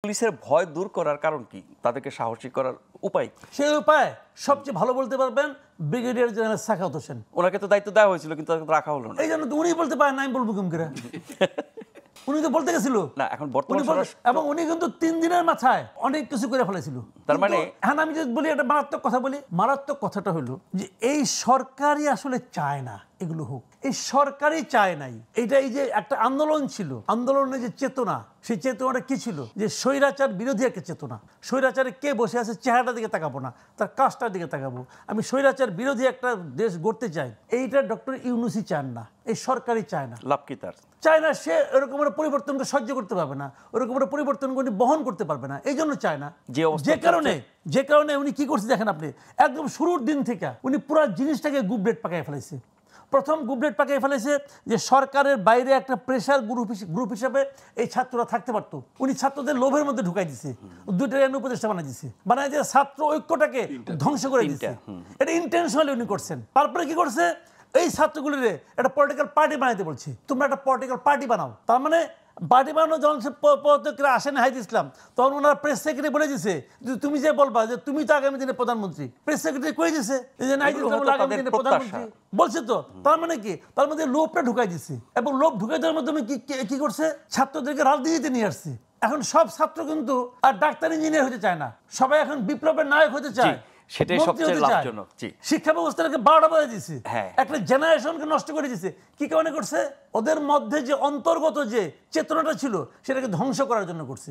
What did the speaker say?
পুলিশের ভয় দূর করার কারণ কি? তাদেরকে সাহসী করার উপায় কি? সেই উপায় সবচেয়ে ভালো বলতে পারবেন ব্রিগেডিয়ার জেনারেল সাখাওয়াত হোসেন। ওনাকে তো দায়িত্ব দেওয়া হয়েছিল কিন্তু তাকে রাখা হলো না। এই জন্য তো উনি বলতে পারেন না, আমি বলবো কেমন করে? উনি তো বলতে গেছিল না, এখন বর্তমান এবং উনি কিন্তু 3 দিনের মাথায় অনেক কিছু করে ফেলেছিল। তার মানে হ্যাঁ, আমি যদি বলি একটা মারাত্মক কথা বলি, মারাত্মক কথাটা হলো যে এই সরকারই আসলে চায় না এগুলো হোক। এই সরকারই চায় নাই এটা। এই যে একটা আন্দোলন ছিল, আন্দোলনের যে চেতনা, সেই চেতনাটা কি ছিল? যে স্বৈরাচার বিরোধী একটা চেতনা। স্বৈরাচারে কে বসে আছে চেহারাটার দিকে তাকাবো না, তার কাজটার দিকে তাকাবো। আমি স্বৈরাচার বিরোধী একটা দেশ গড়তে চাই, এইটা ডক্টর ইউনূসই চান না, এই সরকারই চায় না। লাভ কি তার? চায় না, সে এরকম একটা পরিবর্তনকে সহ্য করতে পারবে না, ওরকম একটা পরিবর্তনকে উনি বহন করতে পারবে না, এই জন্য চায় না। যে কারণে উনি কি করছে দেখেন আপনি, একদম শুরুর দিন থেকে উনি পুরো জিনিসটাকে গুবলেট পাকায় ফেলেছে। প্রথম গুবলেট পাকিয়ে ফেলেছে যে সরকারের বাইরে একটা প্রেসার গ্রুপ হিসেবে এই ছাত্ররা থাকতে পারতো। উনি ছাত্রদের লোভের মধ্যে ঢুকাই দিছে, দুইটা উপদেষ্টা বানাই দিয়ে ছাত্র ঐক্যটাকে ধ্বংস করে দিচ্ছে। এটা ইন্টেনশনালি উনি করছেন। তারপরে কি করছে, এই ছাত্রগুলির একটা পলিটিক্যাল পার্টি বানাইতে বলছি, তোমরা একটা পলিটিক্যাল পার্টি বানাও। তার মানে পার্টি বানানো যখন পদত্যাগীরা আসেন হাইদ ইসলাম, তখন ওনারা প্রেস সেক্রেটারি বলে দিছে যে তুমি যে বলবা যে তুমি তো আগামী দিনে প্রধানমন্ত্রী। প্রেস সেক্রেটারি কয়ে দিছে যে নাহিদ ইসলাম আগামী দিনে প্রধানমন্ত্রী বলছে। তো তার মানে কি, তার মধ্যে লোভটা ঢুকাই দিছে, এবং লোভ ঢুকাই দেওয়ার মাধ্যমে কি করছে, ছাত্রদেরকে রাজনীতিতে নিয়ে আসছে। এখন সব ছাত্র কিন্তু আর ডাক্তার ইঞ্জিনিয়ার হতে চায় না, সবাই এখন বিপ্লবের নায়ক হতে চায়। সেটাই সবচেয়ে লাভজনক। শিক্ষা ব্যবস্থাটাকে 12টা বাজে দিছে, একটা জেনারেশনকে নষ্ট করে দিছে। কি কারণে করছে? ওদের মধ্যে যে অন্তর্গত যে চেতনাটা ছিল সেটাকে ধ্বংস করার জন্য করছে।